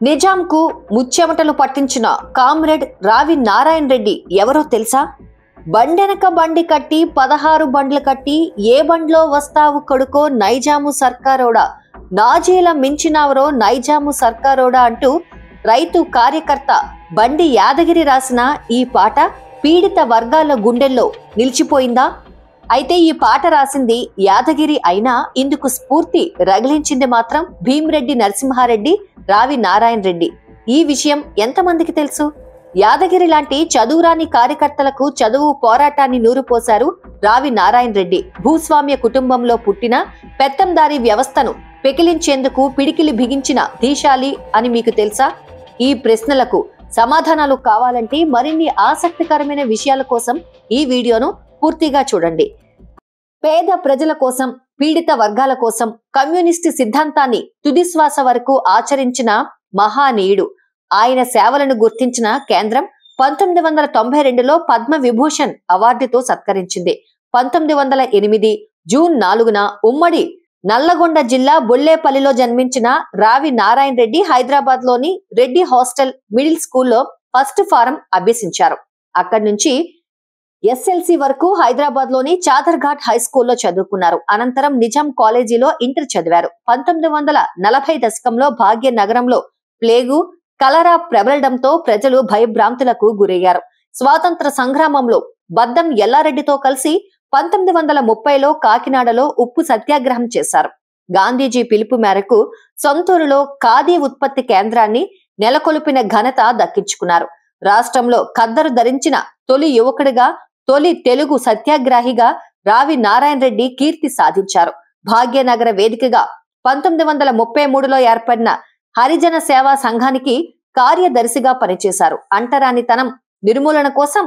నిజాంకు ముచ్చెమటలు పట్టించిన కామ్రేడ్ రావి నారాయణ రెడ్డి ఎవరో తెలుసా? బండెనక బండి కట్టి 16 బండ్లు కట్టి ఏ బండ్లో వస్తావు కొడుకో నైజాము సర్కారోడా, నాజీల మించినవరో నైజాము సర్కారోడా అంటూ రైతు కార్యకర్త బండి యాదగిరి రాసిన ఈ పాట పీడిత వర్గాల గుండెల్లో నిలిచిపోయిందా? అయితే ఈ పాట రాసింది యాదగిరి అయినా ఇందుకు స్ఫూర్తి రగిలించింది మాత్రం భీమిరెడ్డి నరసింహారెడ్డి, రావి నారాయణ రెడ్డి. ఈ విషయం ఎంతమందికి తెలుసు? యాదగిరి లాంటి చదువురాని కార్యకర్తలకు చదువు పోరాటాన్ని నూరుపోశారు రావి నారాయణ రెడ్డి. భూస్వామ్య కుటుంబంలో పుట్టిన పెత్తందారీ వ్యవస్థను పెకిలించేందుకు పిడికిలి బిగించిన ధీశాలి అని మీకు తెలుసా? ఈ ప్రశ్నలకు సమాధానాలు కావాలంటే మరిన్ని ఆసక్తికరమైన విషయాల కోసం ఈ వీడియోను పూర్తిగా చూడండి. పేద ప్రజల కోసం, పీడిత వర్గాల కోసం కమ్యూనిస్టు సిద్ధాంతాన్ని తుదిశ్వాస వరకు ఆచరించిన మహానీయుడు. ఆయన సేవలను గుర్తించిన కేంద్రం 1992లో పద్మ విభూషణ్ అవార్డుతో సత్కరించింది. 1908 జూన్ 4న ఉమ్మడి నల్లగొండ జిల్లా బొల్లేపల్లిలో జన్మించిన రావి నారాయణ రెడ్డి హైదరాబాద్ లోని రెడ్డి హాస్టల్ మిడిల్ స్కూల్లో ఫస్ట్ ఫారం అభ్యసించారు. అక్కడి నుంచి ఎస్ఎల్సి వరకు హైదరాబాద్ లోని చాదర్ఘాట్ హై స్కూల్లో చదువుకున్నారు. అనంతరం నిజాం కాలేజీలో ఇంటర్ చదివారు. 1940 దశకంలో భాగ్యనగరంలో ప్లేగు, కలరా ప్రబలడంతో ప్రజలు భయభ్రాంతులకు గురయ్యారు. స్వాతంత్ర సంగ్రామంలో బద్దం ఎల్లారెడ్డితో కలిసి 1930లో కాకినాడలో ఉప్పు సత్యాగ్రహం చేశారు. గాంధీజీ పిలుపు మేరకు సొంతూరులో ఖాదీ ఉత్పత్తి కేంద్రాన్ని నెలకొల్పిన ఘనత దక్కించుకున్నారు. రాష్ట్రంలో ఖద్దరు ధరించిన తొలి యువకుడిగా, తొలి తెలుగు సత్యాగ్రహిగా రావి నారాయణ రెడ్డి కీర్తి సాధించారు. భాగ్యనగర వేదికగా 1933లో ఏర్పడిన హరిజన సేవా సంఘానికి కార్యదర్శిగా పనిచేశారు. అంటరానితనం నిర్మూలన కోసం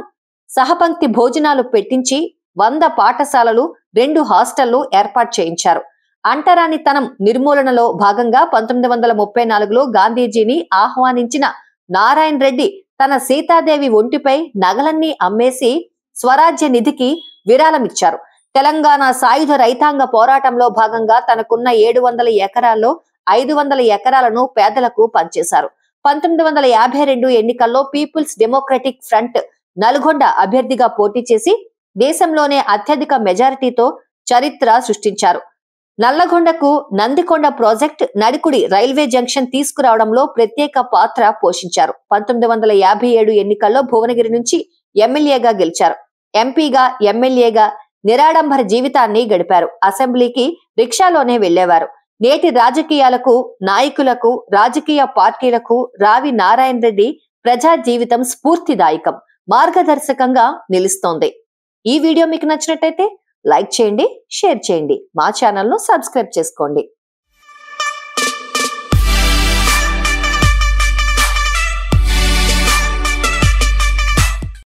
సహపంక్తి భోజనాలు పెట్టించి 100 పాఠశాలలు, 2 హాస్టళ్లు ఏర్పాటు చేయించారు. అంటరానితనం నిర్మూలనలో భాగంగా 1934లో గాంధీజీని ఆహ్వానించిన నారాయణ రెడ్డి తన సీతాదేవి ఒంటిపై నగలన్నీ అమ్మేసి స్వరాజ్య నిధికి విరాళమిచ్చారు. తెలంగాణ సాయుధ రైతాంగ పోరాటంలో భాగంగా తనకున్న 700 ఎకరాల్లో 500 ఎకరాలను పేదలకు పంచేశారు. 1952 ఎన్నికల్లో పీపుల్స్ డెమోక్రటిక్ ఫ్రంట్ నల్గొండ అభ్యర్థిగా పోటీ చేసి దేశంలోనే అత్యధిక మెజారిటీతో చరిత్ర సృష్టించారు. నల్లగొండకు Nandikonda project, Nadikudi railway junction తీసుకురావడంలో ప్రత్యేక పాత్ర పోషించారు. 1957 ఎన్నికల్లో భువనగిరి నుంచి ఎమ్మెల్యేగా గెలిచారు. ఎంపీగా, ఎమ్మెల్యేగా నిరాడంబర జీవితాన్ని గడిపారు. అసెంబ్లీకి రిక్షాలోనే వెళ్లేవారు. నేటి రాజకీయాలకు, నాయకులకు, రాజకీయ పార్టీలకు రావి నారాయణ రెడ్డి ప్రజా జీవితం స్ఫూర్తిదాయకం, మార్గదర్శకంగా నిలుస్తోంది. ఈ వీడియో మీకు నచ్చినట్టయితే లైక్ చేయండి, షేర్ చేయండి, మా ఛానల్ను సబ్స్క్రైబ్ చేసుకోండి.